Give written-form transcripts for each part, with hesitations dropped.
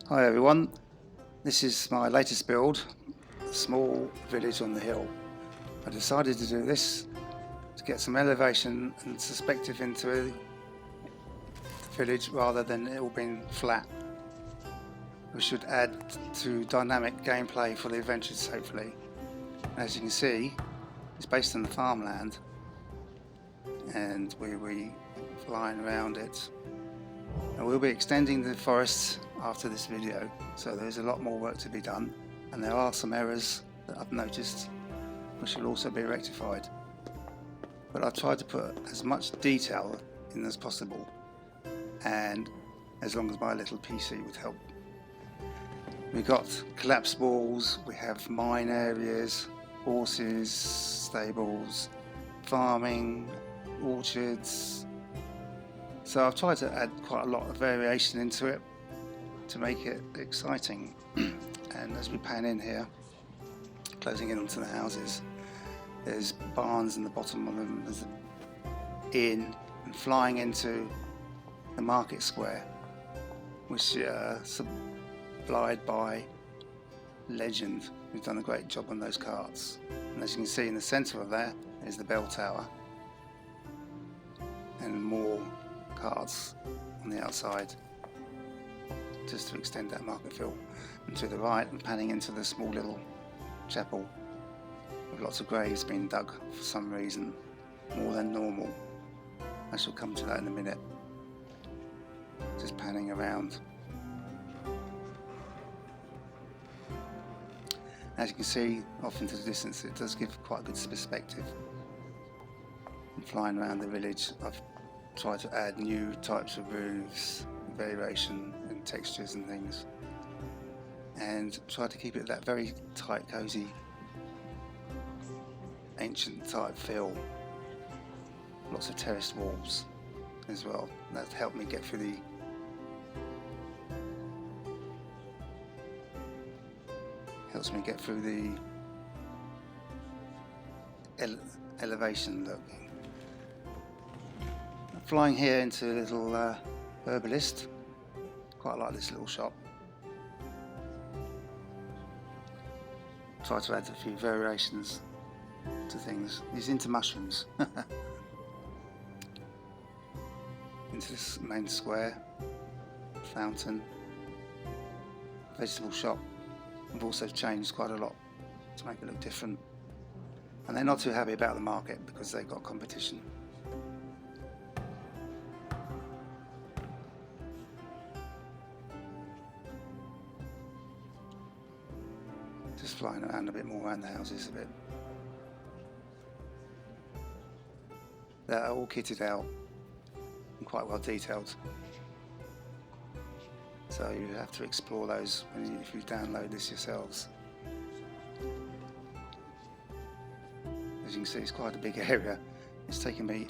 Hi everyone, this is my latest build, a small village on the hill. I decided to do this to get some elevation and perspective into the village rather than it all being flat. We should add to dynamic gameplay for the adventures hopefully. As you can see, it's based on the farmland and we'll be flying around it. And we'll be extending the forests after this video, so there's a lot more work to be done, and there are some errors that I've noticed which will also be rectified. But I've tried to put as much detail in as possible, and as long as my little PC would help. We've got collapsed walls, we have mine areas, horses, stables, farming, orchards. So I've tried to add quite a lot of variation into it to make it exciting. And as we pan in here, closing in onto the houses, there's barns in the bottom of them, there's an inn, and flying into the market square, which is supplied by Legend, who's done a great job on those carts. And as you can see in the centre of that is the bell tower, and more carts on the outside just to extend that market feel. And to the right, I'm panning into the small little chapel with lots of graves being dug for some reason, more than normal. I shall come to that in a minute. Just panning around. As you can see off into the distance, it does give quite a good perspective. And flying around the village, I've tried to add new types of roofs, variation and textures and things, and try to keep it that very tight, cosy, ancient type feel. Lots of terraced walls as well. That helped me get through the elevation look. Flying here into a little herbalist. Quite like this little shop. Try to add a few variations to things. He's into mushrooms. Into this main square, fountain, vegetable shop. I've also changed quite a lot to make it look different. And they're not too happy about the market because they've got competition. Just flying around a bit more around the houses a bit. They're all kitted out and quite well detailed. So you have to explore those if you download this yourselves. As you can see, it's quite a big area. It's taken me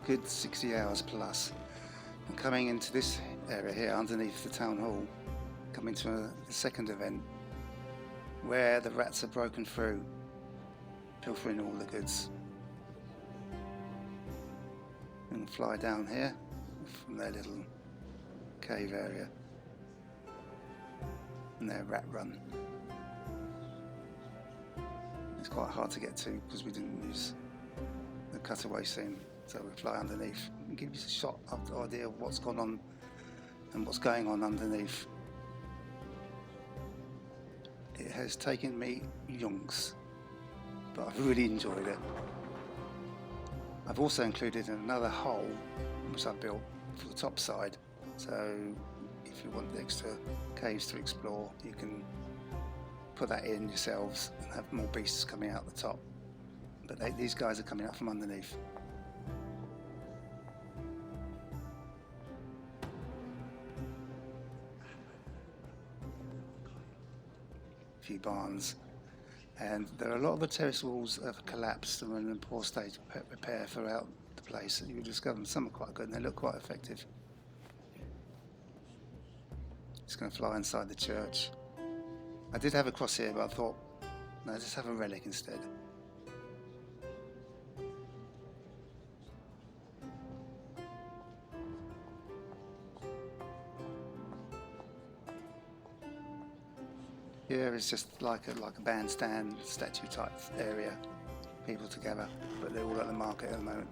a good 60 hours plus. And coming into this area here underneath the town hall, coming to the second event, where the rats are broken through, pilfering all the goods. And fly down here from their little cave area and their rat run. It's quite hard to get to because we didn't use the cutaway scene, so we fly underneath and give you a shot of the idea of what's gone on and what's going on underneath. It has taken me yonks, but I've really enjoyed it. I've also included another hole which I've built for the top side, so if you want the extra caves to explore, you can put that in yourselves and have more beasts coming out the top. But these guys are coming up from underneath. Few barns, and there are a lot of the terrace walls that have collapsed and are in a poor state of repair throughout the place. You discover some are quite good and they look quite effective. Just going to fly inside the church. I did have a cross here, but I thought, no, just have a relic instead. Here is just like a bandstand statue type area, people together, but they're all at the market at the moment.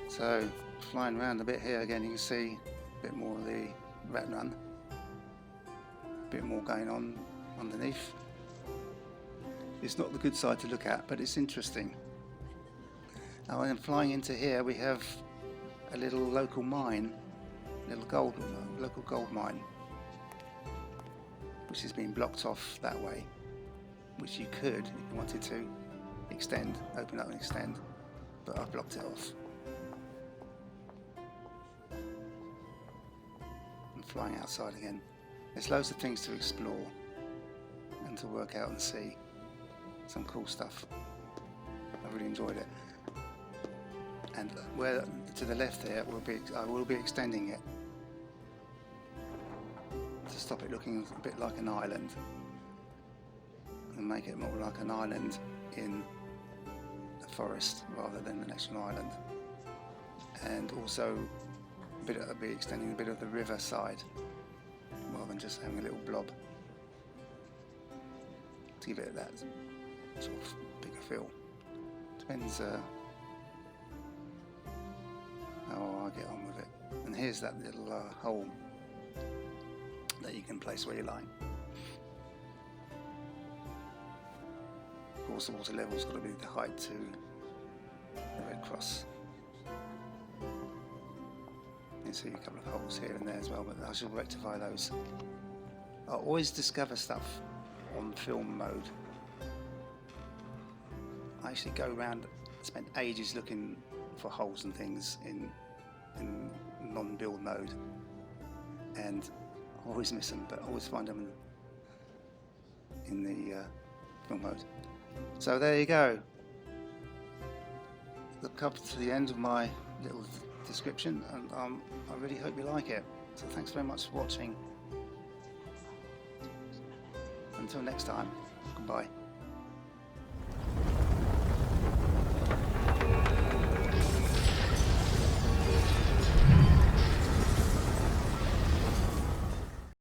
So flying around a bit here again, you can see a bit more of the rat run, a bit more going on underneath. It's not the good side to look at, but it's interesting. Now, then flying into here, we have a little local mine, local gold mine, which has been blocked off that way, which you could, if you wanted to, extend, open up and extend, but I've blocked it off. I'm flying outside again. There's loads of things to explore and to work out and see. Some cool stuff. I really enjoyed it. And where to the left there I will be extending it to stop it looking a bit like an island and make it more like an island in a forest rather than an actual island. And also I'll be extending a bit of the river side rather than just having a little blob to give it that sort of bigger feel. Depends how I get on with it. And here's that little hole that you can place where you like. Of course, the water level's got to be the height to the Red Cross. You see a couple of holes here and there as well, but I shall rectify those. I always discover stuff on film mode. I actually go around, spend ages looking for holes and things in non-build mode, and I always miss them, but I always find them in the film mode. So there you go. Look up to the end of my little description, and I really hope you like it. So thanks very much for watching. Until next time, goodbye.